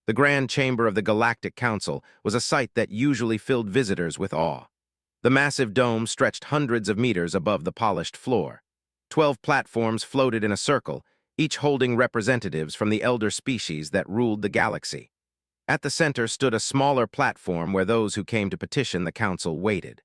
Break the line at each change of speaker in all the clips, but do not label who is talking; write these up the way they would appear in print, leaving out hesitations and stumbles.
The grand chamber of the Galactic Council was a sight that usually filled visitors with awe. The massive dome stretched hundreds of meters above the polished floor. 12 platforms floated in a circle, each holding representatives from the elder species that ruled the galaxy. At the center stood a smaller platform where those who came to petition the council waited.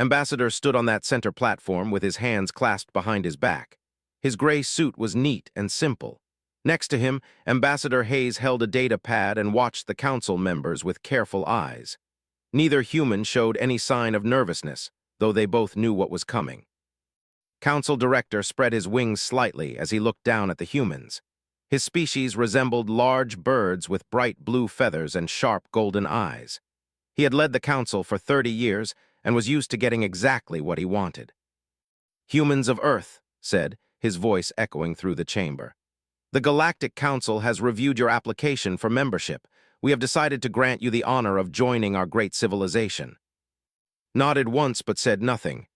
Ambassador stood on that center platform with his hands clasped behind his back. His gray suit was neat and simple. Next to him, Ambassador Hayes held a data pad and watched the council members with careful eyes. Neither human showed any sign of nervousness, though they both knew what was coming. Council Director spread his wings slightly as he looked down at the humans. His species resembled large birds with bright blue feathers and sharp golden eyes. He had led the council for 30 years and was used to getting exactly what he wanted. "Humans of Earth," said, his voice echoing through the chamber. "The Galactic Council has reviewed your application for membership. We have decided to grant you the honor of joining our great civilization." Nodded once but said nothing.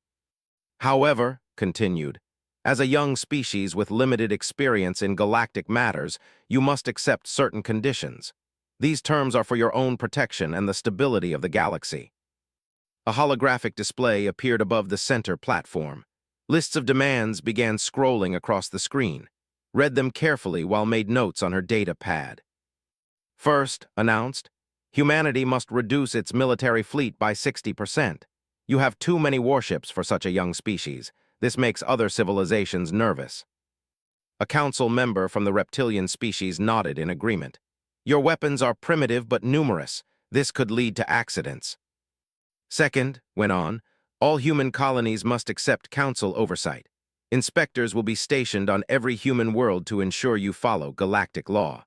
"However," continued, "as a young species with limited experience in galactic matters, you must accept certain conditions. These terms are for your own protection and the stability of the galaxy." A holographic display appeared above the center platform. Lists of demands began scrolling across the screen. Read them carefully while made notes on her data pad. "First," announced, "humanity must reduce its military fleet by 60%. You have too many warships for such a young species. This makes other civilizations nervous." A council member from the reptilian species nodded in agreement. "Your weapons are primitive but numerous. This could lead to accidents." "Second," went on, "all human colonies must accept council oversight. Inspectors will be stationed on every human world to ensure you follow galactic law.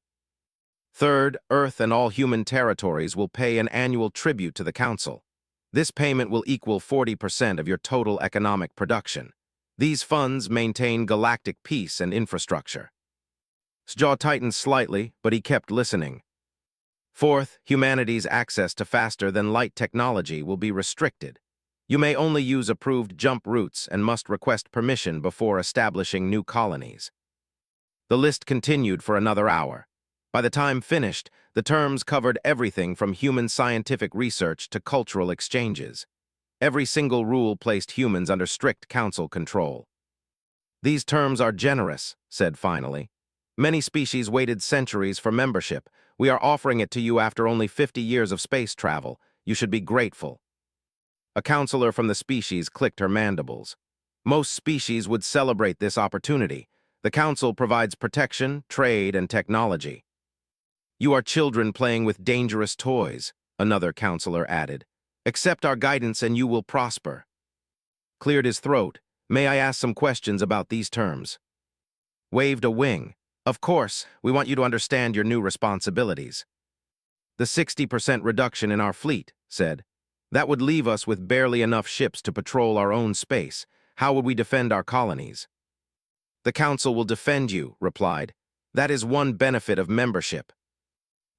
Third, Earth and all human territories will pay an annual tribute to the Council. This payment will equal 40% of your total economic production. These funds maintain galactic peace and infrastructure." His jaw tightened slightly, but he kept listening. "Fourth, humanity's access to faster-than-light technology will be restricted. You may only use approved jump routes and must request permission before establishing new colonies." The list continued for another hour. By the time finished, the terms covered everything from human scientific research to cultural exchanges. Every single rule placed humans under strict council control. "These terms are generous," said finally. "Many species waited centuries for membership. We are offering it to you after only 50 years of space travel. You should be grateful." A counselor from the species clicked her mandibles. Most species would celebrate this opportunity. The Council provides protection, trade, and technology. "You are children playing with dangerous toys," another counselor added. "Accept our guidance and you will prosper." Cleared his throat. "May I ask some questions about these terms?" Waved a wing. "Of course, we want you to understand your new responsibilities." "The 60% reduction in our fleet," said. "That would leave us with barely enough ships to patrol our own space. How would we defend our colonies?" "The Council will defend you," replied. "That is one benefit of membership."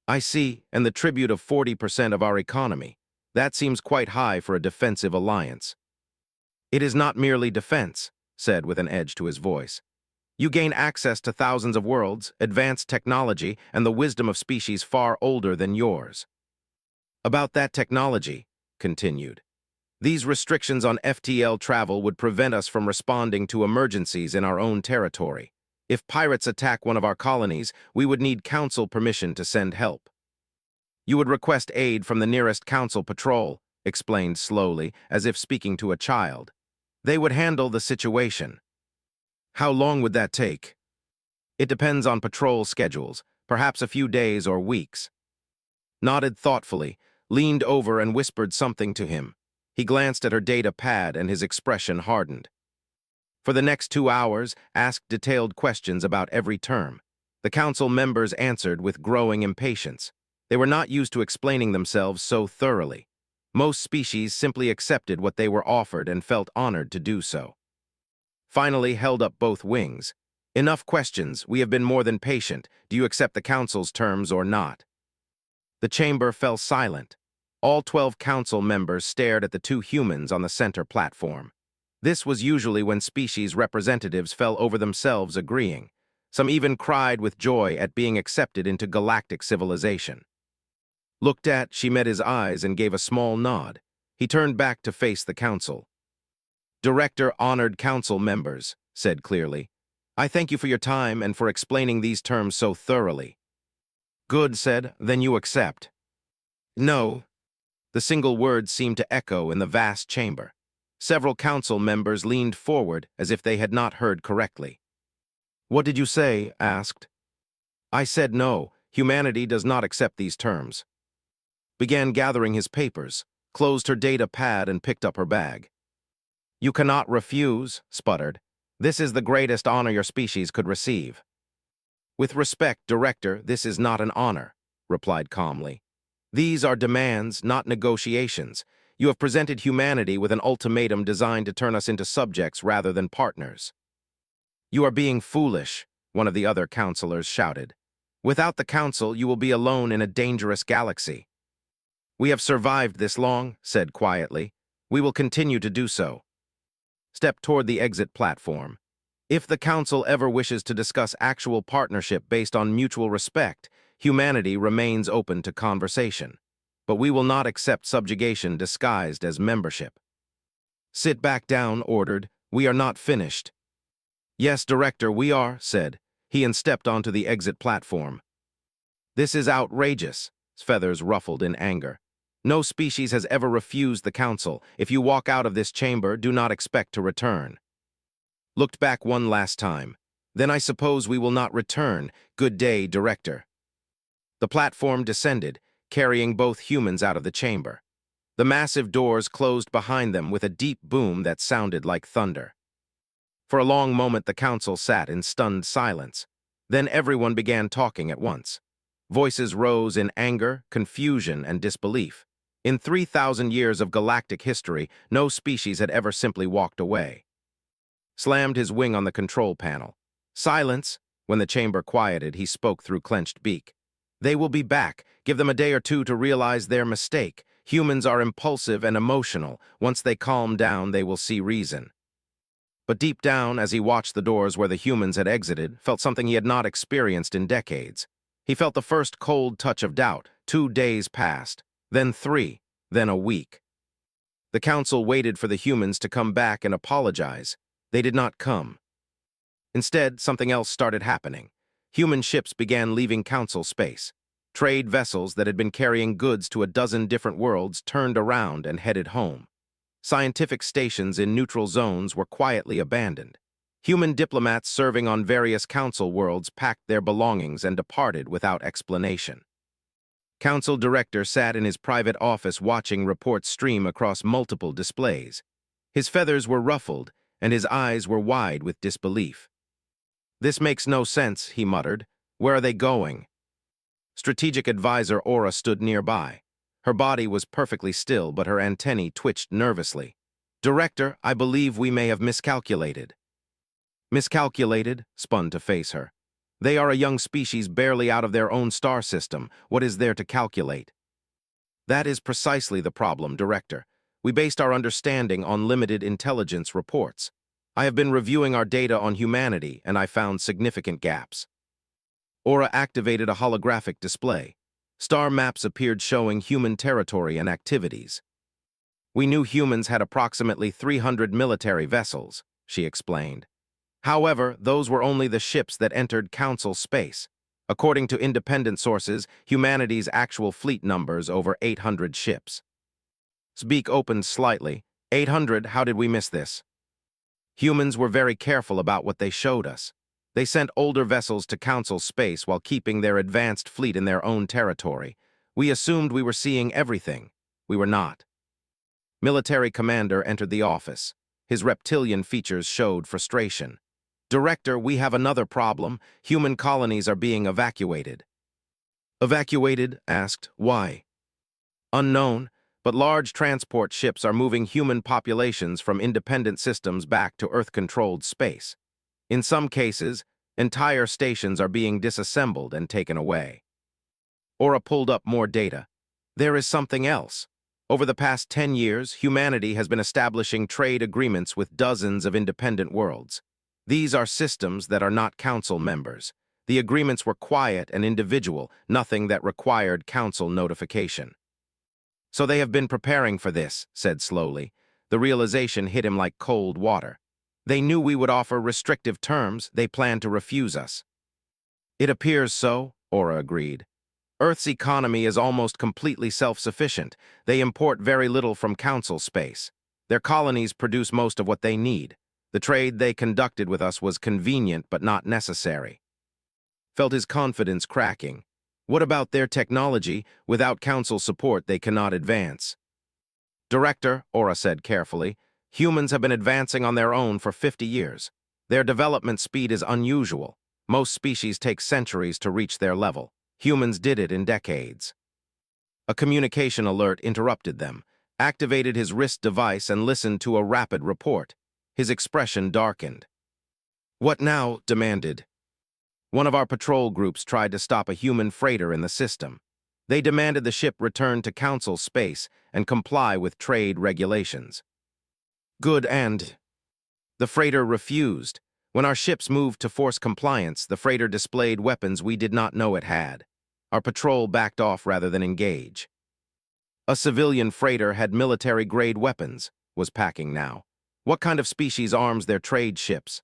"I see, and the tribute of 40% of our economy. That seems quite high for a defensive alliance." "It is not merely defense," said with an edge to his voice. "You gain access to thousands of worlds, advanced technology, and the wisdom of species far older than yours." "About that technology," continued, "these restrictions on FTL travel would prevent us from responding to emergencies in our own territory. If pirates attack one of our colonies, we would need council permission to send help." "You would request aid from the nearest council patrol," explained slowly, as if speaking to a child. "They would handle the situation." "How long would that take?" "It depends on patrol schedules, perhaps a few days or weeks." Nodded thoughtfully, leaned over and whispered something to him. He glanced at her data pad and his expression hardened. For the next 2 hours, asked detailed questions about every term. The council members answered with growing impatience. They were not used to explaining themselves so thoroughly. Most species simply accepted what they were offered and felt honored to do so. Finally held up both wings. "Enough questions. We have been more than patient. Do you accept the council's terms or not?" The chamber fell silent. All 12 council members stared at the two humans on the center platform. This was usually when species representatives fell over themselves agreeing. Some even cried with joy at being accepted into galactic civilization. Looked at, she met his eyes and gave a small nod. He turned back to face the council. Director, honored council members, said clearly, I thank you for your time and for explaining these terms so thoroughly. Good, said, then you accept. No. The single word seemed to echo in the vast chamber. Several council members leaned forward as if they had not heard correctly. What did you say? Asked. I said no, humanity does not accept these terms. Began gathering his papers, closed her data pad and picked up her bag. You cannot refuse, sputtered. This is the greatest honor your species could receive. With respect, Director, this is not an honor, replied calmly. These are demands, not negotiations. You have presented humanity with an ultimatum designed to turn us into subjects rather than partners. You are being foolish, one of the other counselors shouted. Without the council, you will be alone in a dangerous galaxy. We have survived this long, said quietly. We will continue to do so. Stepped toward the exit platform. If the council ever wishes to discuss actual partnership based on mutual respect, humanity remains open to conversation. But we will not accept subjugation disguised as membership. Sit back down, ordered. We are not finished. Yes, Director, we are, said he and stepped onto the exit platform. This is outrageous, his feathers ruffled in anger. No species has ever refused the council. If you walk out of this chamber, do not expect to return. Looked back one last time. Then I suppose we will not return. Good day, Director. The platform descended, carrying both humans out of the chamber. The massive doors closed behind them with a deep boom that sounded like thunder. For a long moment the council sat in stunned silence. Then everyone began talking at once. Voices rose in anger, confusion, and disbelief. In 3,000 years of galactic history, no species had ever simply walked away. Slammed his wing on the control panel. Silence! When the chamber quieted, he spoke through clenched beak. They will be back. Give them a day or two to realize their mistake. Humans are impulsive and emotional. Once they calm down, they will see reason. But deep down, as he watched the doors where the humans had exited, felt something he had not experienced in decades. He felt the first cold touch of doubt. 2 days passed, then 3, then a week. The council waited for the humans to come back and apologize. They did not come. Instead, something else started happening. Human ships began leaving council space. Trade vessels that had been carrying goods to a dozen different worlds turned around and headed home. Scientific stations in neutral zones were quietly abandoned. Human diplomats serving on various council worlds packed their belongings and departed without explanation. Council Director sat in his private office watching reports stream across multiple displays. His feathers were ruffled, and his eyes were wide with disbelief. This makes no sense, he muttered. Where are they going? Strategic Advisor Aura stood nearby. Her body was perfectly still, but her antennae twitched nervously. Director, I believe we may have miscalculated. Miscalculated? Spun to face her. They are a young species barely out of their own star system. What is there to calculate? That is precisely the problem, Director. We based our understanding on limited intelligence reports. I have been reviewing our data on humanity, and I found significant gaps. Aura activated a holographic display. Star maps appeared showing human territory and activities. We knew humans had approximately 300 military vessels, she explained. However, those were only the ships that entered Council space. According to independent sources, humanity's actual fleet numbers over 800 ships. Beak opened slightly. 800, how did we miss this? Humans were very careful about what they showed us. They sent older vessels to Council space while keeping their advanced fleet in their own territory. We assumed we were seeing everything. We were not. Military commander entered the office. His reptilian features showed frustration. Director, we have another problem. Human colonies are being evacuated. Evacuated? Asked. Why? Unknown, but large transport ships are moving human populations from independent systems back to Earth-controlled space. In some cases, entire stations are being disassembled and taken away. Aura pulled up more data. There is something else. Over the past 10 years, humanity has been establishing trade agreements with dozens of independent worlds. These are systems that are not council members. The agreements were quiet and individual, nothing that required council notification. So they have been preparing for this, said slowly. The realization hit him like cold water. They knew we would offer restrictive terms, they planned to refuse us. It appears so, Aura agreed. Earth's economy is almost completely self-sufficient. They import very little from council space. Their colonies produce most of what they need. The trade they conducted with us was convenient but not necessary. Felt his confidence cracking. What about their technology? Without council support, they cannot advance. Director, Aura said carefully, humans have been advancing on their own for 50 years. Their development speed is unusual. Most species take centuries to reach their level. Humans did it in decades. A communication alert interrupted them, activated his wrist device and listened to a rapid report. His expression darkened. What now? Demanded. One of our patrol groups tried to stop a human freighter in the system. They demanded the ship return to council space and comply with trade regulations. Good, and the freighter refused. When our ships moved to force compliance, the freighter displayed weapons we did not know it had. Our patrol backed off rather than engage. A civilian freighter had military-grade weapons, was packing now. What kind of species arms their trade ships?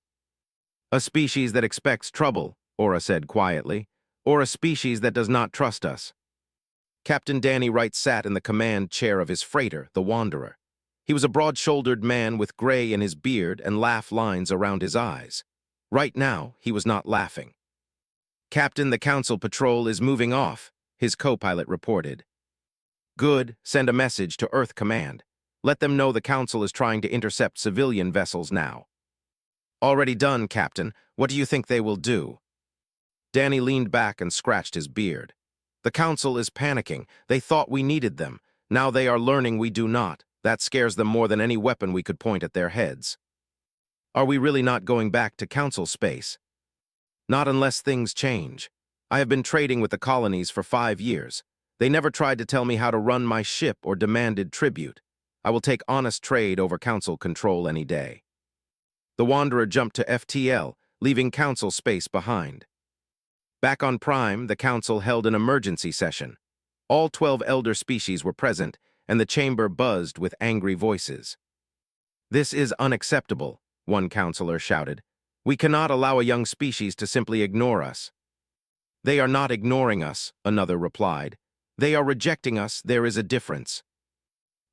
A species that expects trouble, Aura said quietly, or a species that does not trust us. Captain Danny Wright sat in the command chair of his freighter, the Wanderer. He was a broad-shouldered man with gray in his beard and laugh lines around his eyes. Right now, he was not laughing. Captain, the council patrol is moving off, his co-pilot reported. Good, send a message to Earth Command. Let them know the council is trying to intercept civilian vessels now. Already done, Captain. What do you think they will do? Danny leaned back and scratched his beard. The council is panicking. They thought we needed them. Now they are learning we do not. That scares them more than any weapon we could point at their heads. Are we really not going back to council space? Not unless things change. I have been trading with the colonies for 5 years. They never tried to tell me how to run my ship or demanded tribute. I will take honest trade over council control any day. The Wanderer jumped to FTL, leaving council space behind. Back on Prime, the council held an emergency session. All 12 elder species were present, and the chamber buzzed with angry voices. This is unacceptable, one counselor shouted. We cannot allow a young species to simply ignore us. They are not ignoring us, another replied. They are rejecting us. There is a difference.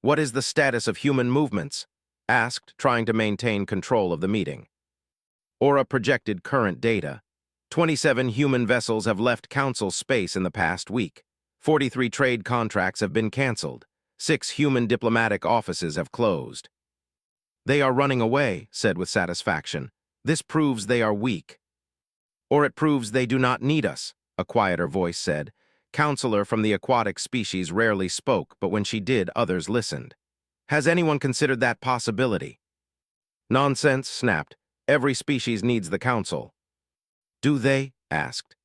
What is the status of human movements? Asked, trying to maintain control of the meeting. Aura projected current data. 27 human vessels have left council space in the past week. 43 trade contracts have been canceled. 6 human diplomatic offices have closed. They are running away, said with satisfaction. This proves they are weak. Or it proves they do not need us, a quieter voice said. Counselor from the aquatic species rarely spoke, but when she did, others listened. Has anyone considered that possibility? Nonsense, snapped. Every species needs the council. Do they? Asked.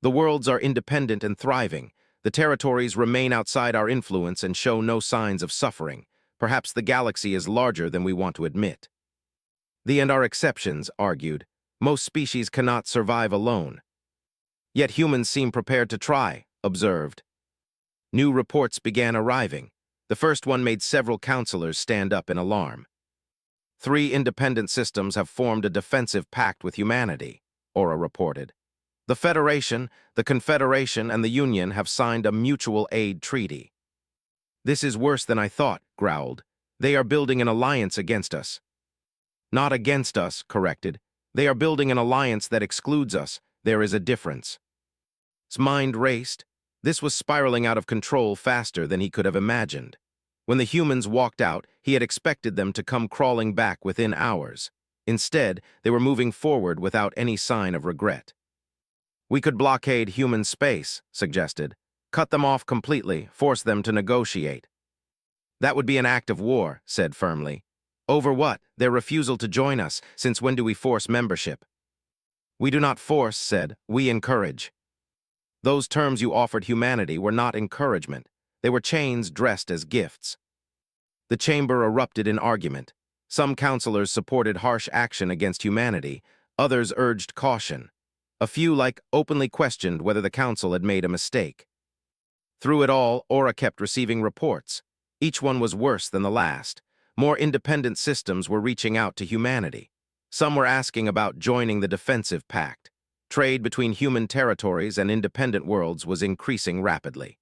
The worlds are independent and thriving. The territories remain outside our influence and show no signs of suffering. Perhaps the galaxy is larger than we want to admit. The and are exceptions, argued. Most species cannot survive alone. Yet humans seem prepared to try, observed. New reports began arriving. The first one made several counselors stand up in alarm. 3 independent systems have formed a defensive pact with humanity, Aura reported. The Federation, the Confederation, and the Union have signed a mutual aid treaty. This is worse than I thought, growled. They are building an alliance against us. Not against us, corrected. They are building an alliance that excludes us. There is a difference. His mind raced. This was spiraling out of control faster than he could have imagined. When the humans walked out, he had expected them to come crawling back within hours. Instead, they were moving forward without any sign of regret. We could blockade human space, suggested. Cut them off completely, force them to negotiate. That would be an act of war, said firmly. Over what? Their refusal to join us. Since when do we force membership? We do not force, said. We encourage. Those terms you offered humanity were not encouragement. They were chains dressed as gifts. The chamber erupted in argument. Some counselors supported harsh action against humanity. Others urged caution. A few, openly questioned whether the council had made a mistake. Through it all, Aura kept receiving reports. Each one was worse than the last. More independent systems were reaching out to humanity. Some were asking about joining the defensive pact. Trade between human territories and independent worlds was increasing rapidly.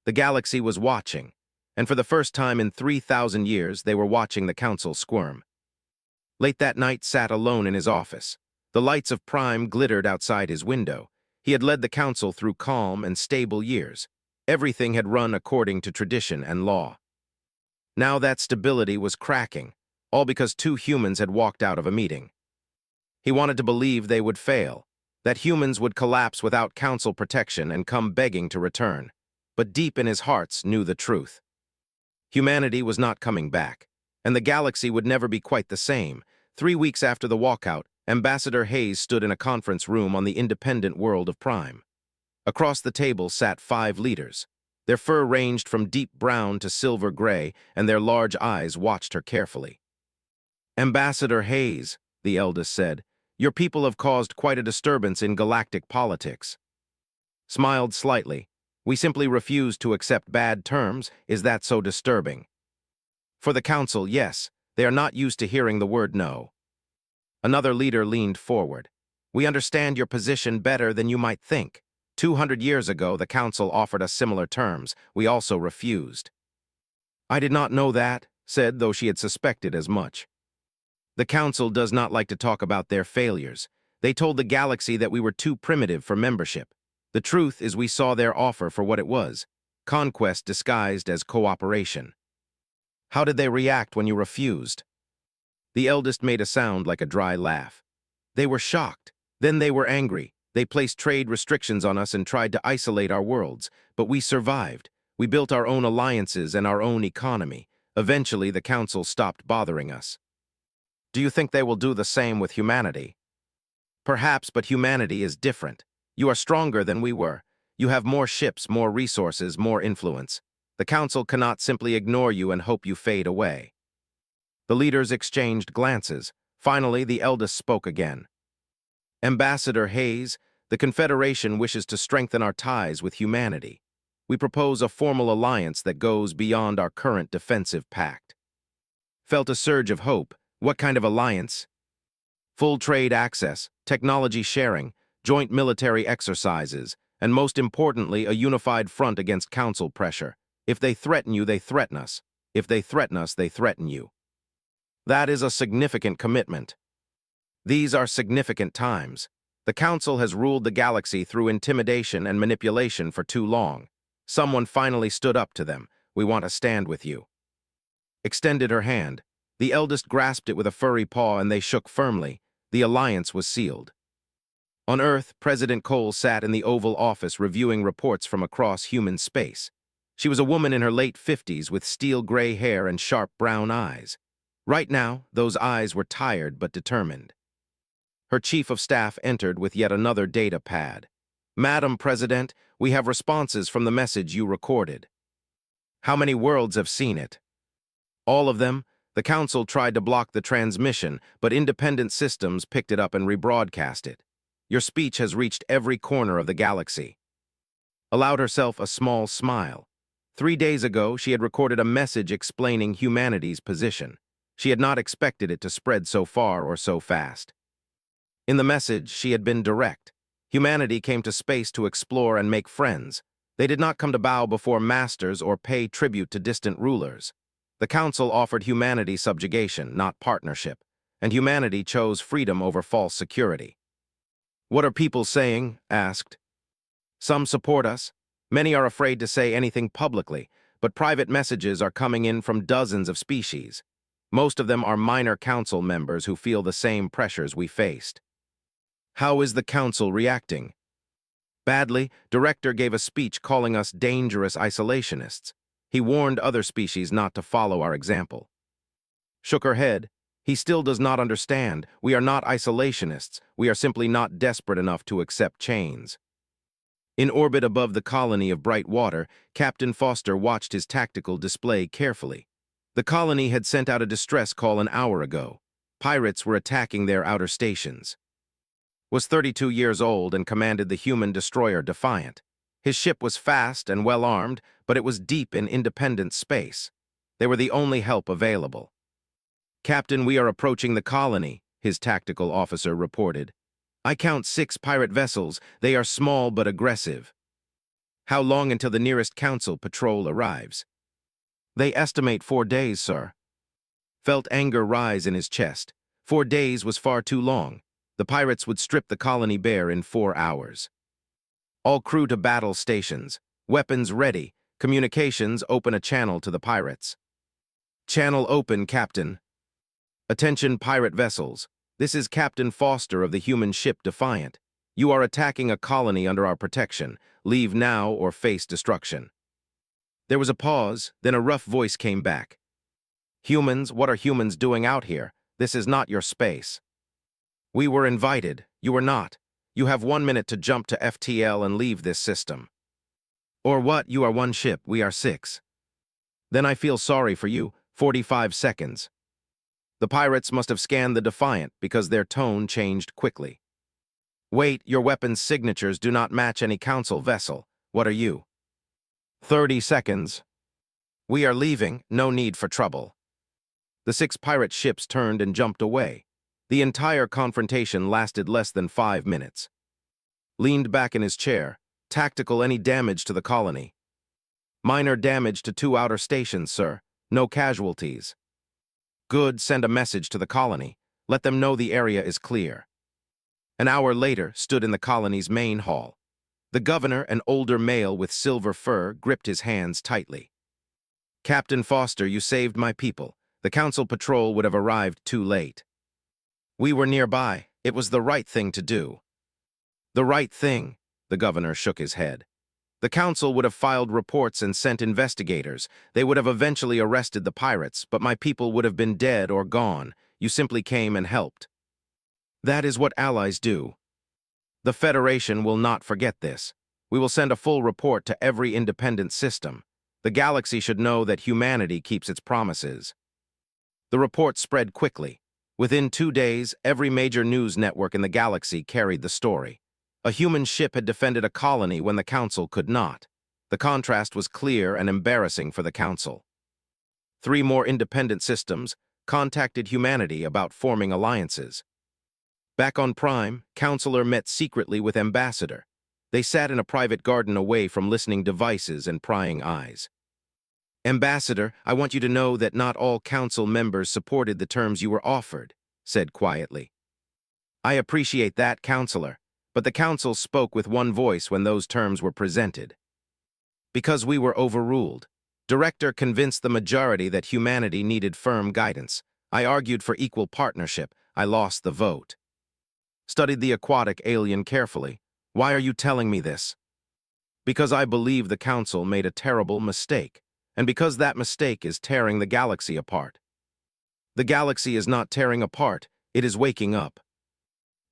The galaxy was watching, and for the first time in 3,000 years, they were watching the council squirm. Late that night sat alone in his office. The lights of Prime glittered outside his window. He had led the council through calm and stable years. Everything had run according to tradition and law. Now that stability was cracking, all because two humans had walked out of a meeting. He wanted to believe they would fail, that humans would collapse without council protection and come begging to return. But deep in his hearts knew the truth. Humanity was not coming back, and the galaxy would never be quite the same. 3 weeks after the walkout, Ambassador Hayes stood in a conference room on the independent world of Prime. Across the table sat 5 leaders. Their fur ranged from deep brown to silver gray, and their large eyes watched her carefully. "Ambassador Hayes," the eldest said, "your people have caused quite a disturbance in galactic politics." Smiled slightly. "We simply refuse to accept bad terms. Is that so disturbing?" "For the council, yes. They are not used to hearing the word no." Another leader leaned forward. "We understand your position better than you might think. 200 years ago, the council offered us similar terms. We also refused." "I did not know that," said, though she had suspected as much. "The council does not like to talk about their failures. They told the galaxy that we were too primitive for membership. The truth is we saw their offer for what it was, conquest disguised as cooperation." "How did they react when you refused?" The eldest made a sound like a dry laugh. "They were shocked. Then they were angry. They placed trade restrictions on us and tried to isolate our worlds. But we survived. We built our own alliances and our own economy. Eventually, the council stopped bothering us." "Do you think they will do the same with humanity?" "Perhaps, but humanity is different. You are stronger than we were. You have more ships, more resources, more influence. The council cannot simply ignore you and hope you fade away." The leaders exchanged glances. Finally, the eldest spoke again. "Ambassador Hayes, the Confederation wishes to strengthen our ties with humanity. We propose a formal alliance that goes beyond our current defensive pact." Felt a surge of hope. "What kind of alliance?" "Full trade access, technology sharing, joint military exercises, and most importantly, a unified front against council pressure. If they threaten you, they threaten us. If they threaten us, they threaten you." "That is a significant commitment." "These are significant times. The council has ruled the galaxy through intimidation and manipulation for too long. Someone finally stood up to them. We want to stand with you." Extended her hand. The eldest grasped it with a furry paw and they shook firmly. The alliance was sealed. On Earth, President Cole sat in the Oval Office reviewing reports from across human space. She was a woman in her late 50s with steel gray hair and sharp brown eyes. Right now, those eyes were tired but determined. Her chief of staff entered with yet another data pad. "Madam President, we have responses from the message you recorded." "How many worlds have seen it?" "All of them. The council tried to block the transmission, but independent systems picked it up and rebroadcast it. Your speech has reached every corner of the galaxy." Allowed herself a small smile. 3 days ago, she had recorded a message explaining humanity's position. She had not expected it to spread so far or so fast. In the message, she had been direct. Humanity came to space to explore and make friends. They did not come to bow before masters or pay tribute to distant rulers. The council offered humanity subjugation, not partnership, and humanity chose freedom over false security. "What are people saying?" asked. "Some support us. Many are afraid to say anything publicly, but private messages are coming in from dozens of species. Most of them are minor council members who feel the same pressures we faced." "How is the council reacting?" "Badly. Director gave a speech calling us dangerous isolationists. He warned other species not to follow our example." Shook her head. "He still does not understand. We are not isolationists. We are simply not desperate enough to accept chains." In orbit above the colony of bright water, Captain Foster watched his tactical display carefully. The colony had sent out a distress call an hour ago. Pirates were attacking their outer stations. Was 32 years old and commanded the human destroyer Defiant. His ship was fast and well-armed, but it was deep in independent space. They were the only help available. "Captain, we are approaching the colony," his tactical officer reported. "I count 6 pirate vessels. They are small but aggressive." "How long until the nearest council patrol arrives?" "They estimate 4 days, sir." Felt anger rise in his chest. 4 days was far too long. The pirates would strip the colony bare in 4 hours. "All crew to battle stations. Weapons ready. Communications, open a channel to the pirates." "Channel open, Captain." "Attention, pirate vessels. This is Captain Foster of the human ship Defiant. You are attacking a colony under our protection. Leave now or face destruction." There was a pause, then a rough voice came back. "Humans, what are humans doing out here? This is not your space." "We were invited. You were not. You have 1 minute to jump to FTL and leave this system." "Or what? You are 1 ship, we are 6. "Then I feel sorry for you. 45 seconds." The pirates must have scanned the Defiant because their tone changed quickly. "Wait, your weapons' signatures do not match any council vessel. What are you?" 30 seconds. "We are leaving. No need for trouble." The 6 pirate ships turned and jumped away. The entire confrontation lasted less than 5 minutes. Leaned back in his chair. "Tactical, any damage to the colony?" "Minor damage to 2 outer stations, sir. No casualties." "Good, send a message to the colony. Let them know the area is clear." An hour later, stood in the colony's main hall. The governor, an older male with silver fur, gripped his hands tightly. "Captain Foster, you saved my people. The council patrol would have arrived too late." "We were nearby. It was the right thing to do." "The right thing," the governor shook his head. "The council would have filed reports and sent investigators. They would have eventually arrested the pirates, but my people would have been dead or gone. You simply came and helped." "That is what allies do." "The Federation will not forget this. We will send a full report to every independent system. The galaxy should know that humanity keeps its promises." The report spread quickly. Within 2 days, every major news network in the galaxy carried the story. A human ship had defended a colony when the Council could not. The contrast was clear and embarrassing for the Council. 3 more independent systems contacted humanity about forming alliances. Back on Prime, Counselor met secretly with Ambassador. They sat in a private garden away from listening devices and prying eyes. "Ambassador, I want you to know that not all Council members supported the terms you were offered," said quietly. "I appreciate that, Counselor. But the Council spoke with one voice when those terms were presented." "Because we were overruled. Director convinced the majority that humanity needed firm guidance. I argued for equal partnership. I lost the vote." Studied the aquatic alien carefully. "Why are you telling me this?" "Because I believe the Council made a terrible mistake, and because that mistake is tearing the galaxy apart." "The galaxy is not tearing apart. It is waking up."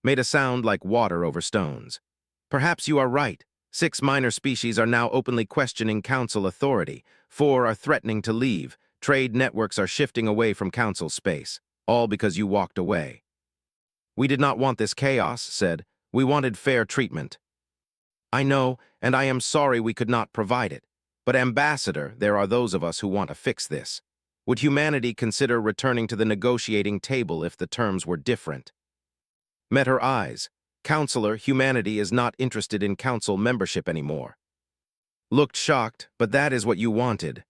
Made a sound like water over stones. "Perhaps you are right. 6 minor species are now openly questioning Council authority. 4 are threatening to leave. Trade networks are shifting away from Council space. All because you walked away." "We did not want this chaos," said. "We wanted fair treatment." "I know, and I am sorry we could not provide it. But Ambassador, there are those of us who want to fix this. Would humanity consider returning to the negotiating table if the terms were different?" Met her eyes. "Counselor, humanity is not interested in Council membership anymore." Looked shocked, "But that is what you wanted."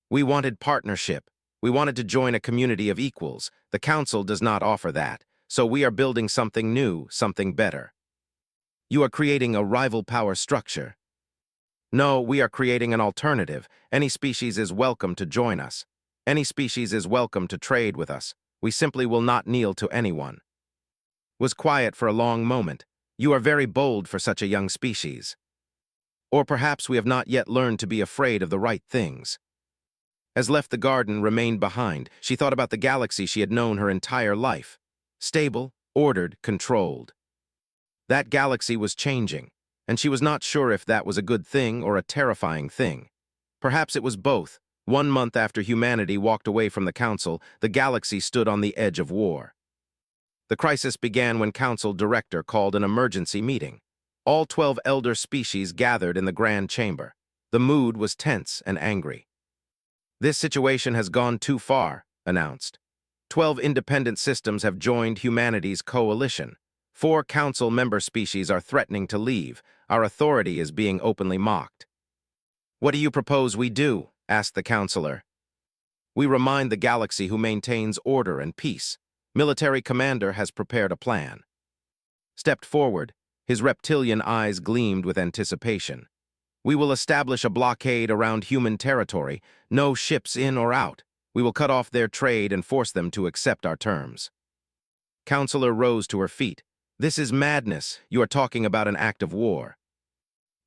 "We wanted partnership. We wanted to join a community of equals. The Council does not offer that. So we are building something new, something better." "You are creating a rival power structure." "No, we are creating an alternative. Any species is welcome to join us. Any species is welcome to trade with us. We simply will not kneel to anyone." Was quiet for a long moment. "You are very bold for such a young species." "Or perhaps we have not yet learned to be afraid of the right things." As left the garden, remained behind, she thought about the galaxy she had known her entire life. Stable, ordered, controlled. That galaxy was changing, and she was not sure if that was a good thing or a terrifying thing. Perhaps it was both. 1 month after humanity walked away from the Council, the galaxy stood on the edge of war. The crisis began when Council Director called an emergency meeting. All 12 elder species gathered in the Grand Chamber. The mood was tense and angry. "This situation has gone too far," announced. 12 independent systems have joined humanity's coalition. 4 Council member species are threatening to leave. Our authority is being openly mocked. "What do you propose we do?" asked the Counselor. "We remind the galaxy who maintains order and peace. Military commander has prepared a plan." Stepped forward. His reptilian eyes gleamed with anticipation. "We will establish a blockade around human territory, no ships in or out. We will cut off their trade and force them to accept our terms." Counselor rose to her feet. "This is madness. You are talking about an act of war."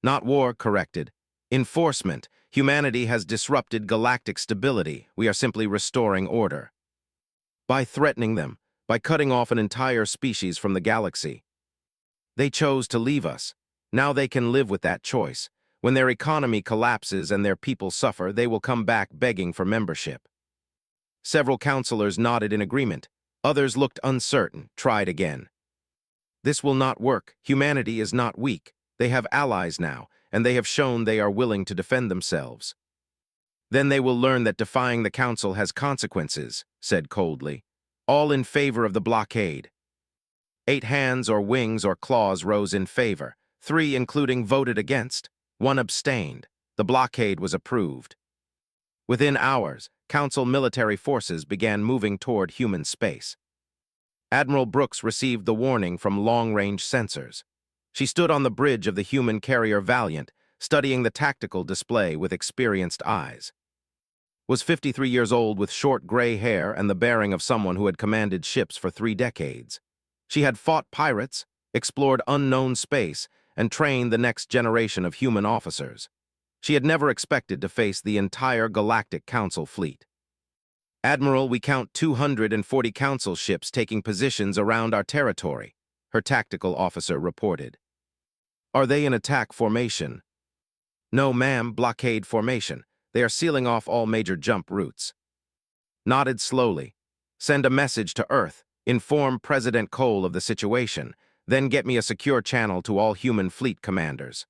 "Not war," corrected. "Enforcement. Humanity has disrupted galactic stability. We are simply restoring order." "By threatening them, by cutting off an entire species from the galaxy. They chose to leave us. Now they can live with that choice. When their economy collapses and their people suffer, they will come back begging for membership." Several counselors nodded in agreement. Others looked uncertain, tried again. "This will not work. Humanity is not weak. They have allies now, and they have shown they are willing to defend themselves." "Then they will learn that defying the Council has consequences," said coldly. "All in favor of the blockade." 8 hands or wings or claws rose in favor. 3, including, voted against. 1 abstained. The blockade was approved. Within hours, Council military forces began moving toward human space. Admiral Brooks received the warning from long-range sensors. She stood on the bridge of the human carrier Valiant, studying the tactical display with experienced eyes. Was 53 years old with short gray hair and the bearing of someone who had commanded ships for 3 decades. She had fought pirates, explored unknown space, and trained the next generation of human officers. She had never expected to face the entire Galactic Council fleet. "Admiral, we count 240 Council ships taking positions around our territory," her tactical officer reported. "Are they in attack formation?" "No, ma'am, blockade formation. They are sealing off all major jump routes." Nodded slowly. "Send a message to Earth. Inform President Cole of the situation. Then get me a secure channel to all human fleet commanders."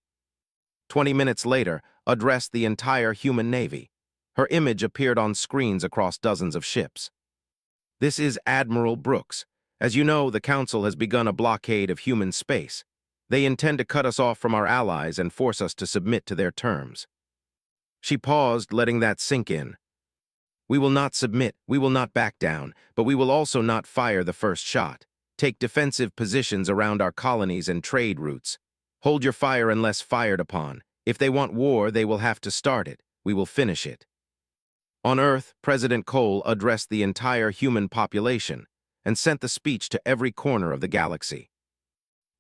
20 minutes later, addressed the entire human navy. Her image appeared on screens across dozens of ships. "This is Admiral Brooks. As you know, the Council has begun a blockade of human space. They intend to cut us off from our allies and force us to submit to their terms." She paused, letting that sink in. "We will not submit, we will not back down, but we will also not fire the first shot. Take defensive positions around our colonies and trade routes. Hold your fire unless fired upon. If they want war, they will have to start it. We will finish it." On Earth, President Cole addressed the entire human population and sent the speech to every corner of the galaxy.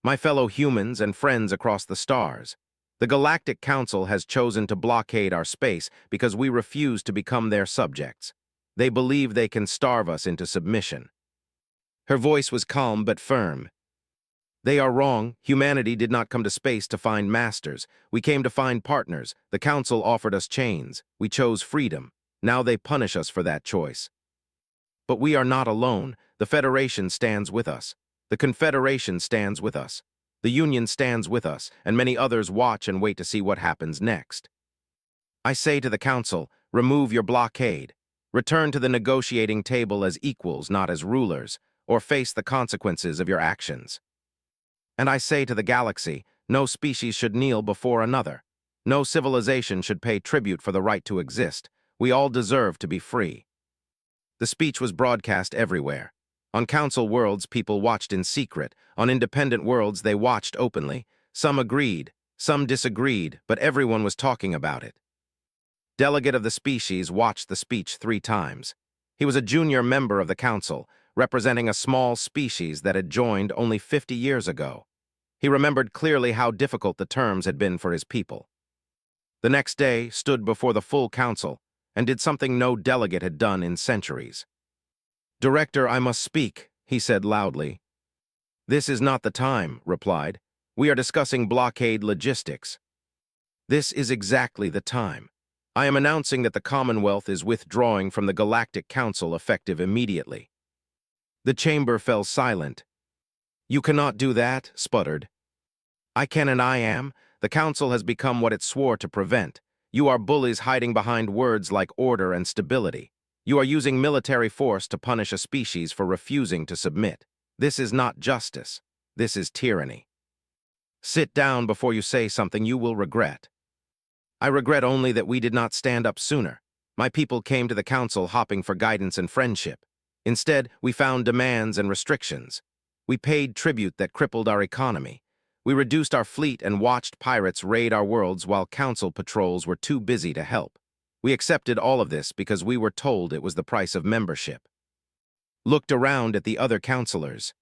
"My fellow humans and friends across the stars, the Galactic Council has chosen to blockade our space because we refuse to become their subjects. They believe they can starve us into submission." Her voice was calm but firm. "They are wrong. Humanity did not come to space to find masters. We came to find partners. The Council offered us chains. We chose freedom. Now they punish us for that choice. But we are not alone. The Federation stands with us. The Confederation stands with us. The Union stands with us, and many others watch and wait to see what happens next. I say to the Council, remove your blockade. Return to the negotiating table as equals, not as rulers, or face the consequences of your actions. And I say to the galaxy, no species should kneel before another. No civilization should pay tribute for the right to exist. We all deserve to be free." The speech was broadcast everywhere. On Council worlds, people watched in secret. On independent worlds, they watched openly. Some agreed, some disagreed, but everyone was talking about it. Delegate of the species watched the speech 3 times. He was a junior member of the Council, representing a small species that had joined only 50 years ago. He remembered clearly how difficult the terms had been for his people. The next day, stood before the full Council, and did something no delegate had done in centuries. "Director, I must speak," he said loudly. "This is not the time," replied. "We are discussing blockade logistics." "This is exactly the time. I am announcing that the Commonwealth is withdrawing from the Galactic Council effective immediately. The chamber fell silent. You cannot do that, sputtered. I can and I am. The Council has become what it swore to prevent. You are bullies hiding behind words like order and stability. You are using military force to punish a species for refusing to submit. This is not justice. This is tyranny. Sit down before you say something you will regret. I regret only that we did not stand up sooner. My people came to the Council hopping for guidance and friendship. Instead, we found demands and restrictions. We paid tribute that crippled our economy. We reduced our fleet and watched pirates raid our worlds while Council patrols were too busy to help. We accepted all of this because we were told it was the price of membership. Looked around at the other counselors.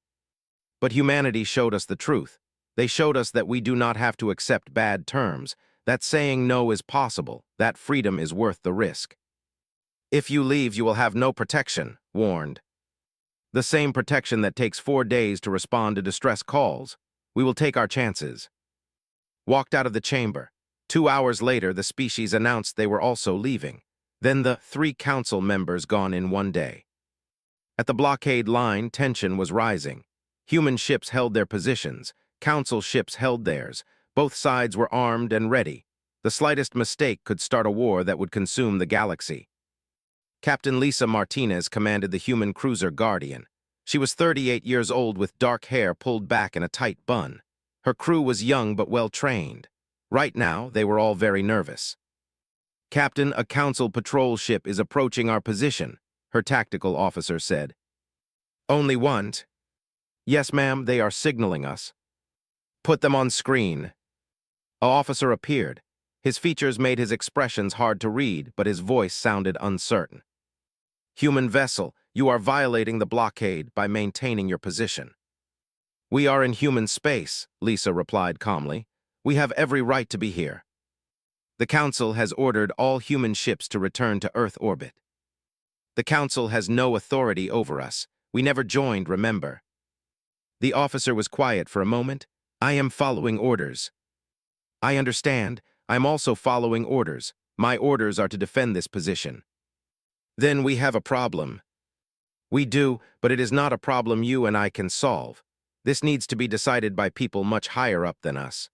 But humanity showed us the truth. They showed us that we do not have to accept bad terms, that saying no is possible, that freedom is worth the risk. If you leave, you will have no protection, warned. The same protection that takes 4 days to respond to distress calls. We will take our chances. Walked out of the chamber. 2 hours later, the species announced they were also leaving. Then the 3 council members gone in 1 day. At the blockade line, tension was rising. Human ships held their positions. Council ships held theirs. Both sides were armed and ready. The slightest mistake could start a war that would consume the galaxy. Captain Lisa Martinez commanded the human cruiser Guardian. She was 38 years old with dark hair pulled back in a tight bun. Her crew was young but well-trained. Right now, they were all very nervous. Captain, a council patrol ship is approaching our position, her tactical officer said. Only one? Yes, ma'am, they are signaling us. Put them on screen. An officer appeared. His features made his expressions hard to read, but his voice sounded uncertain. Human vessel, you are violating the blockade by maintaining your position. We are in human space, Lisa replied calmly. We have every right to be here. The Council has ordered all human ships to return to Earth orbit. The Council has no authority over us. We never joined, remember. The officer was quiet for a moment. I am following orders. I understand. I'm also following orders. My orders are to defend this position. Then we have a problem. We do, but it is not a problem you and I can solve. This needs to be decided by people much higher up than us.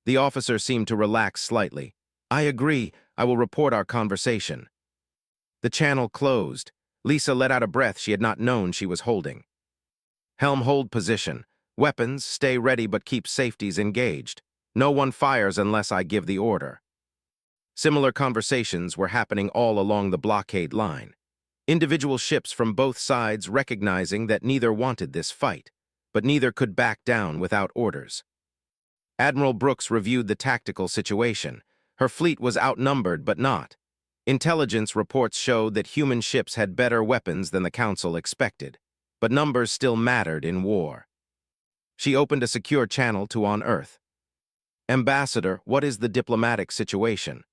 The officer seemed to relax slightly. I agree. I will report our conversation. The channel closed. Lisa let out a breath she had not known she was holding. Helm hold position. Weapons, stay ready but keep safeties engaged. No one fires unless I give the order. Similar conversations were happening all along the blockade line. Individual ships from both sides recognizing that neither wanted this fight, but neither could back down without orders. Admiral Brooks reviewed the tactical situation. Her fleet was outnumbered but not. Intelligence reports showed that human ships had better weapons than the Council expected, but numbers still mattered in war. She opened a secure channel to On Earth. Ambassador, what is the diplomatic situation?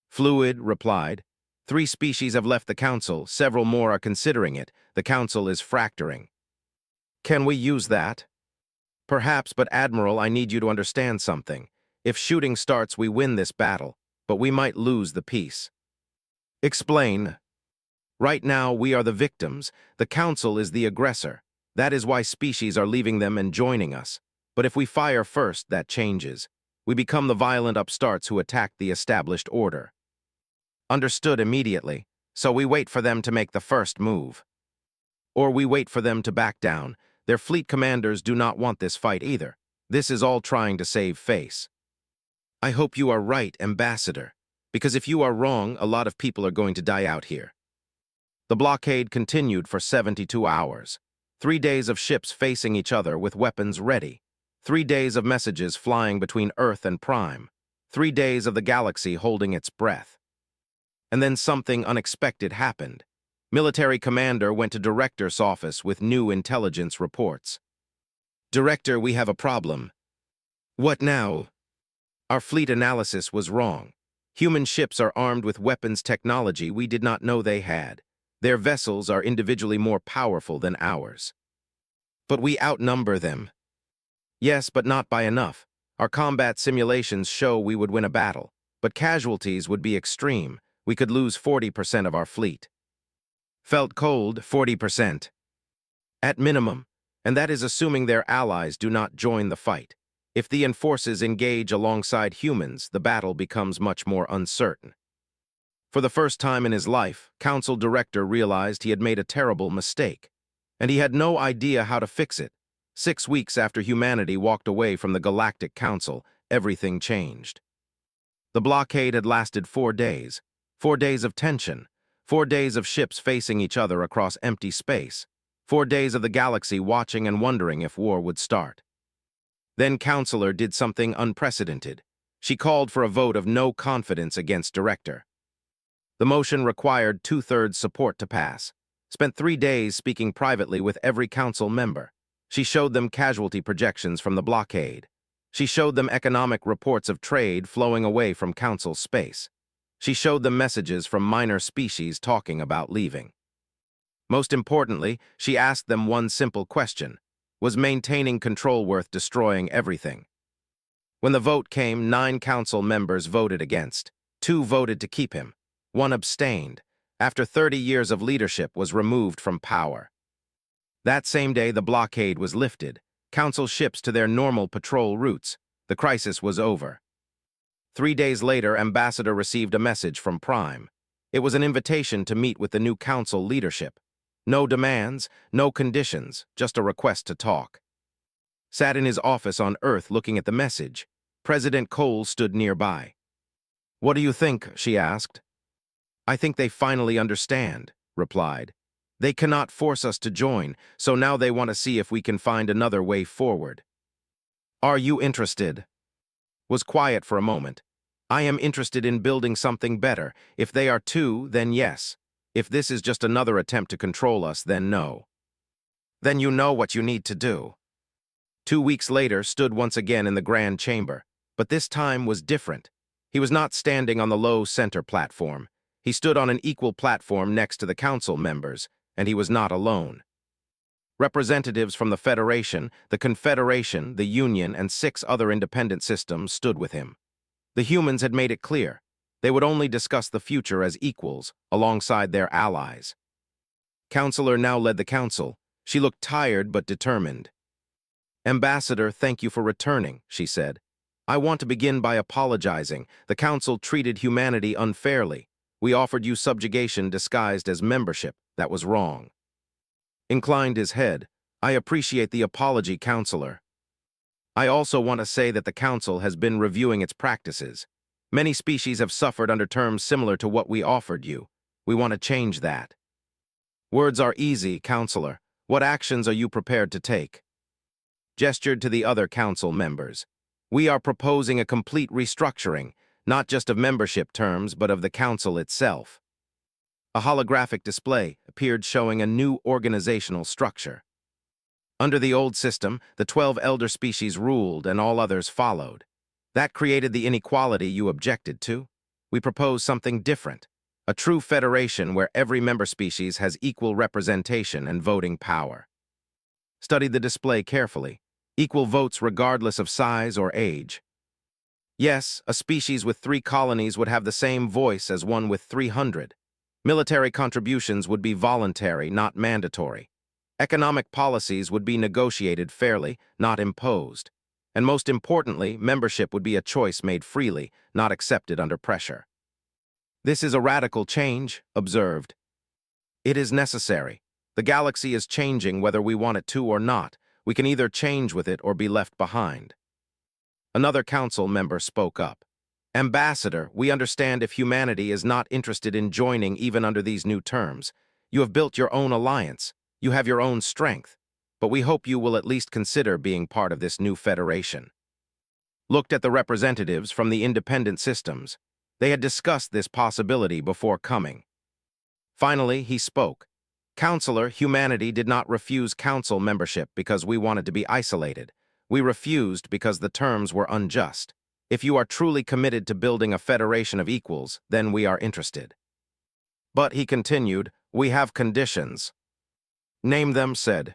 Fluid replied. 3 species have left the Council, several more are considering it. The Council is fracturing. Can we use that? Perhaps, but Admiral, I need you to understand something. If shooting starts, we win this battle, but we might lose the peace. Explain. Right now, we are the victims. The Council is the aggressor. That is why species are leaving them and joining us. But if we fire first, that changes. We become the violent upstarts who attack the established order. Understood immediately, so we wait for them to make the first move. Or we wait for them to back down. Their fleet commanders do not want this fight either. This is all trying to save face. I hope you are right, Ambassador, because if you are wrong, a lot of people are going to die out here. The blockade continued for 72 hours. 3 days of ships facing each other with weapons ready. 3 days of messages flying between Earth and Prime. 3 days of the galaxy holding its breath. And then something unexpected happened. Military commander went to director's office with new intelligence reports. Director, we have a problem. What now? Our fleet analysis was wrong. Human ships are armed with weapons technology we did not know they had. Their vessels are individually more powerful than ours. But we outnumber them. Yes, but not by enough. Our combat simulations show we would win a battle. but casualties would be extreme. We could lose 40% of our fleet. Felt cold, 40%. At minimum, and that is assuming their allies do not join the fight. If the forces engage alongside humans, the battle becomes much more uncertain. For the first time in his life, Council Director realized he had made a terrible mistake, and he had no idea how to fix it. 6 weeks after humanity walked away from the Galactic Council, everything changed. The blockade had lasted 4 days. 4 days of tension. 4 days of ships facing each other across empty space. 4 days of the galaxy watching and wondering if war would start. Then Counselor did something unprecedented. She called for a vote of no confidence against Director. The motion required 2/3 support to pass. Spent 3 days speaking privately with every council member. She showed them casualty projections from the blockade. She showed them economic reports of trade flowing away from council space. She showed them messages from minor species talking about leaving. Most importantly, she asked them one simple question: was maintaining control worth destroying everything? When the vote came, 9 council members voted against. 2 voted to keep him. 1 abstained. After 30 years of leadership, was removed from power. That same day, the blockade was lifted. Council ships to their normal patrol routes. The crisis was over. 3 days later, Ambassador received a message from Prime. It was an invitation to meet with the new council leadership. No demands, no conditions, just a request to talk. Sat in his office on Earth looking at the message. President Cole stood nearby. "What do you think?" she asked. "I think they finally understand," replied. "They cannot force us to join, so now they want to see if we can find another way forward." "Are you interested?" Was quiet for a moment. "I am interested in building something better. If they are too, then yes. If this is just another attempt to control us, then no." "Then you know what you need to do." 2 weeks later, stood once again in the Grand Chamber, but this time was different. He was not standing on the low center platform. He stood on an equal platform next to the council members, and he was not alone. Representatives from the Federation, the Confederation, the Union, and 6 other independent systems stood with him. The humans had made it clear. They would only discuss the future as equals, alongside their allies. Counselor now led the council. She looked tired but determined. "Ambassador, thank you for returning," she said. "I want to begin by apologizing. The council treated humanity unfairly. We offered you subjugation disguised as membership. That was wrong." Inclined his head. "I appreciate the apology, Counselor. I also want to say that the Council has been reviewing its practices. Many species have suffered under terms similar to what we offered you. We want to change that." "Words are easy, Counselor. What actions are you prepared to take?" Gestured to the other Council members. "We are proposing a complete restructuring, not just of membership terms, but of the Council itself." A holographic display appeared showing a new organizational structure. Under the old system, the 12 elder species ruled and all others followed. That created the inequality you objected to. We propose something different, a true federation where every member species has equal representation and voting power. Studied the display carefully. Equal votes regardless of size or age. Yes, a species with 3 colonies would have the same voice as one with 300. Military contributions would be voluntary, not mandatory. Economic policies would be negotiated fairly, not imposed. And most importantly, membership would be a choice made freely, not accepted under pressure. "This is a radical change," observed. "It is necessary. The galaxy is changing whether we want it to or not. We can either change with it or be left behind." Another council member spoke up. "Ambassador, we understand if humanity is not interested in joining even under these new terms. You have built your own alliance. You have your own strength. But we hope you will at least consider being part of this new federation." Looked at the representatives from the independent systems. They had discussed this possibility before coming. Finally, he spoke. "Counselor, humanity did not refuse council membership because we wanted to be isolated. We refused because the terms were unjust. If you are truly committed to building a federation of equals, then we are interested." But, he continued, "we have conditions." "Name them," said.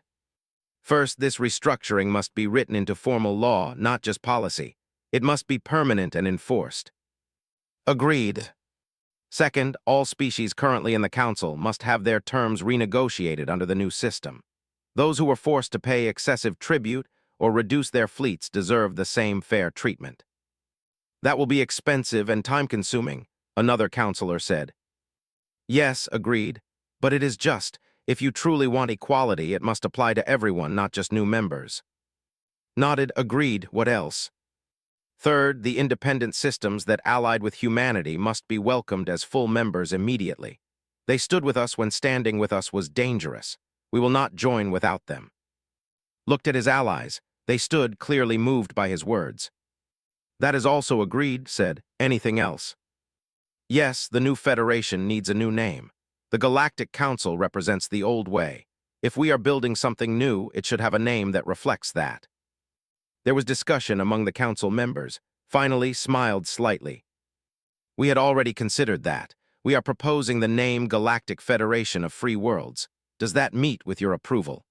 "First, this restructuring must be written into formal law, not just policy. It must be permanent and enforced." Agreed. Second, all species currently in the Council must have their terms renegotiated under the new system. Those who were forced to pay excessive tribute or reduce their fleets deserve the same fair treatment. That will be expensive and time-consuming, another counselor said. Yes, agreed, but it is just. If you truly want equality, it must apply to everyone, not just new members. Nodded, agreed, what else? Third, the independent systems that allied with humanity must be welcomed as full members immediately. They stood with us when standing with us was dangerous. We will not join without them. Looked at his allies. They stood, clearly moved by his words. That is also agreed, said. Anything else? Yes, the new Federation needs a new name. The Galactic Council represents the old way. If we are building something new, it should have a name that reflects that. There was discussion among the Council members. Finally, smiled slightly. We had already considered that. We are proposing the name Galactic Federation of Free Worlds. Does that meet with your approval?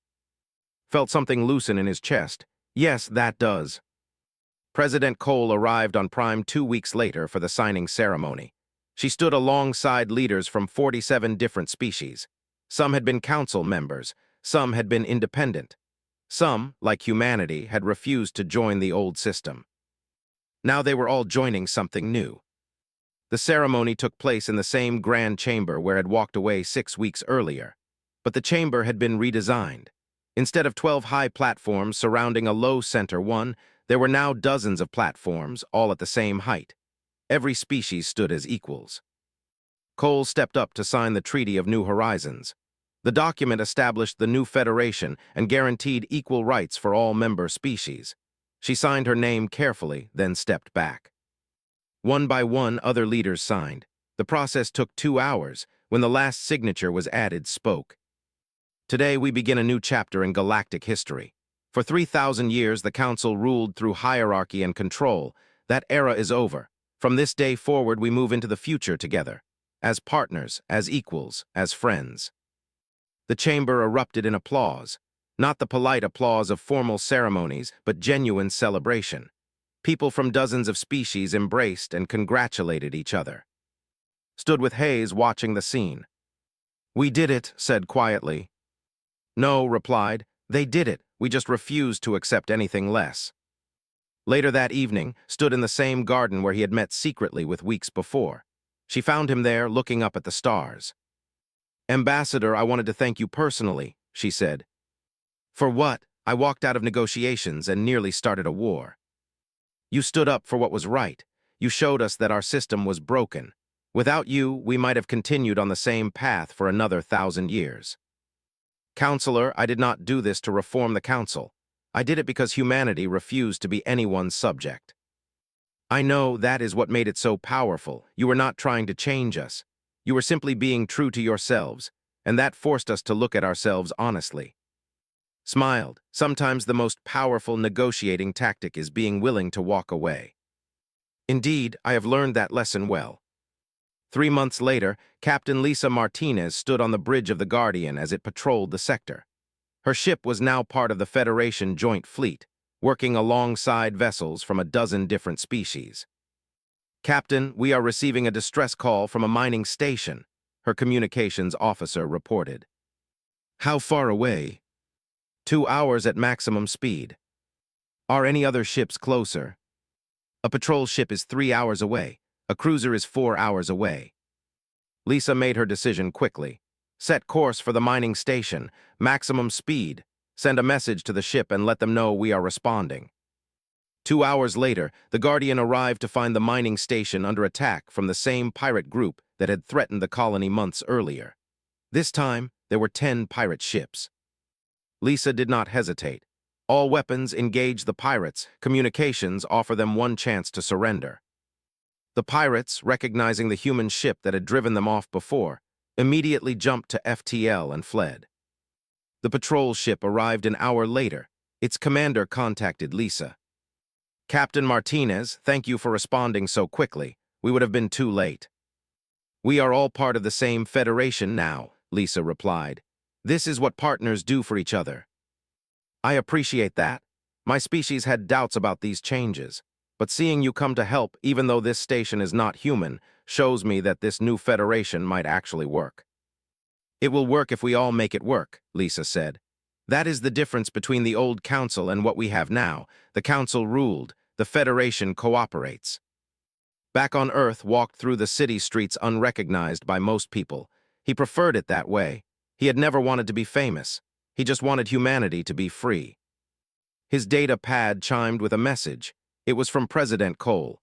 Felt something loosen in his chest. Yes, that does. President Cole arrived on Prime 2 weeks later for the signing ceremony. She stood alongside leaders from 47 different species. Some had been council members, some had been independent. Some, like humanity, had refused to join the old system. Now they were all joining something new. The ceremony took place in the same grand chamber where had walked away 6 weeks earlier. But the chamber had been redesigned. Instead of 12 high platforms surrounding a low center one, there were now dozens of platforms, all at the same height. Every species stood as equals. Cole stepped up to sign the Treaty of New Horizons. The document established the new federation and guaranteed equal rights for all member species. She signed her name carefully, then stepped back. One by one, other leaders signed. The process took 2 hours. When the last signature was added, spoke. Today we begin a new chapter in galactic history. For 3,000 years, the Council ruled through hierarchy and control. That era is over. From this day forward, we move into the future together. As partners, as equals, as friends. The chamber erupted in applause. Not the polite applause of formal ceremonies, but genuine celebration. People from dozens of species embraced and congratulated each other. Stood with Hayes watching the scene. We did it, said quietly. No, replied. They did it. We just refused to accept anything less. Later that evening, stood in the same garden where he had met secretly with weeks before. She found him there, looking up at the stars. Ambassador, I wanted to thank you personally, she said. For what? I walked out of negotiations and nearly started a war. You stood up for what was right. You showed us that our system was broken. Without you, we might have continued on the same path for another 1,000 years. Counselor, I did not do this to reform the Council. I did it because humanity refused to be anyone's subject. I know that is what made it so powerful. You were not trying to change us. You were simply being true to yourselves, and that forced us to look at ourselves honestly. Smiled. Sometimes the most powerful negotiating tactic is being willing to walk away. Indeed, I have learned that lesson well. 3 months later, Captain Lisa Martinez stood on the bridge of the Guardian as it patrolled the sector. Her ship was now part of the Federation Joint Fleet, working alongside vessels from a dozen different species. Captain, we are receiving a distress call from a mining station, her communications officer reported. How far away? 2 hours at maximum speed. Are any other ships closer? A patrol ship is 3 hours away. A cruiser is 4 hours away. Lisa made her decision quickly. Set course for the mining station, maximum speed. Send a message to the ship and let them know we are responding. 2 hours later, the Guardian arrived to find the mining station under attack from the same pirate group that had threatened the colony months earlier. This time, there were 10 pirate ships. Lisa did not hesitate. All weapons engage the pirates. Communications offer them one chance to surrender. The pirates, recognizing the human ship that had driven them off before, immediately jumped to FTL and fled. The patrol ship arrived an hour later. Its commander contacted Lisa. Captain Martinez, thank you for responding so quickly. We would have been too late. We are all part of the same federation now, Lisa replied. This is what partners do for each other. I appreciate that. My species had doubts about these changes, But seeing you come to help, even though this station is not human, shows me that this new Federation might actually work. It will work if we all make it work, Lisa said. That is the difference between the old Council and what we have now. The Council ruled, the Federation cooperates. Back on Earth walked through the city streets unrecognized by most people. He preferred it that way. He had never wanted to be famous. He just wanted humanity to be free. His data pad chimed with a message. It was from President Cole.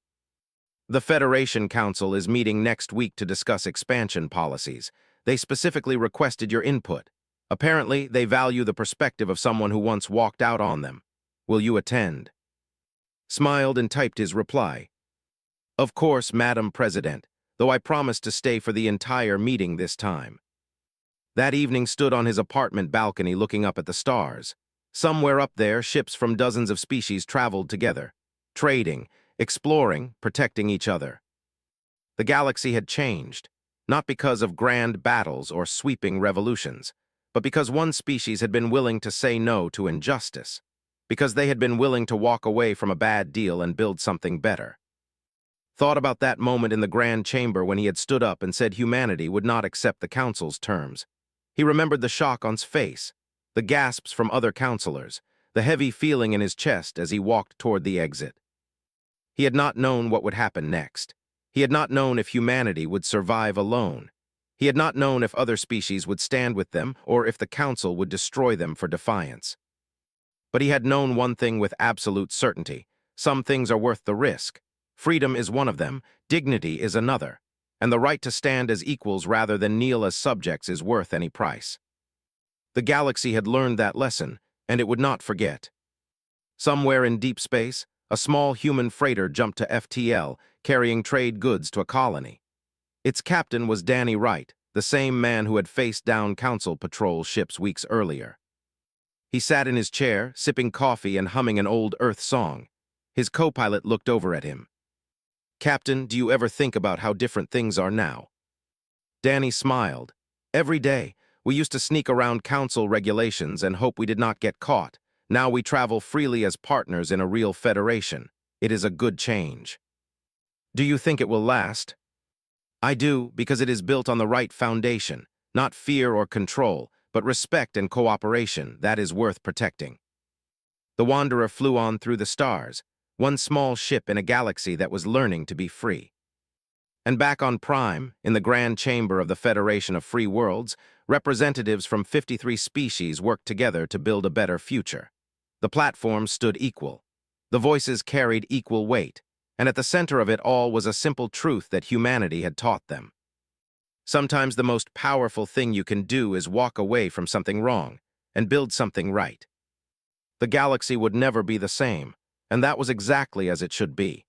The Federation Council is meeting next week to discuss expansion policies. They specifically requested your input. Apparently, they value the perspective of someone who once walked out on them. Will you attend? Smiled and typed his reply. Of course, Madam President, though I promised to stay for the entire meeting this time. That evening stood on his apartment balcony looking up at the stars. Somewhere up there, ships from dozens of species traveled together, trading, exploring, protecting each other. The galaxy had changed, not because of grand battles or sweeping revolutions, but because one species had been willing to say no to injustice, because they had been willing to walk away from a bad deal and build something better. Thought about that moment in the Grand Chamber when he had stood up and said humanity would not accept the Council's terms. He remembered the shock on his face, the gasps from other counselors, the heavy feeling in his chest as he walked toward the exit. He had not known what would happen next. He had not known if humanity would survive alone. He had not known if other species would stand with them or if the Council would destroy them for defiance. But he had known one thing with absolute certainty. Some things are worth the risk. Freedom is one of them, dignity is another, and the right to stand as equals rather than kneel as subjects is worth any price. The galaxy had learned that lesson, and it would not forget. Somewhere in deep space, a small human freighter jumped to FTL, carrying trade goods to a colony. Its captain was Danny Wright, the same man who had faced down Council patrol ships weeks earlier. He sat in his chair, sipping coffee and humming an old Earth song. His co-pilot looked over at him. Captain, do you ever think about how different things are now? Danny smiled. Every day, we used to sneak around Council regulations and hope we did not get caught. Now we travel freely as partners in a real federation. It is a good change. Do you think it will last? I do, because it is built on the right foundation, not fear or control, but respect and cooperation that is worth protecting. The Wanderer flew on through the stars, one small ship in a galaxy that was learning to be free. And back on Prime, in the Grand Chamber of the Federation of Free Worlds, representatives from 53 species worked together to build a better future. The platforms stood equal. The voices carried equal weight, and at the center of it all was a simple truth that humanity had taught them. Sometimes the most powerful thing you can do is walk away from something wrong and build something right. The galaxy would never be the same, and that was exactly as it should be.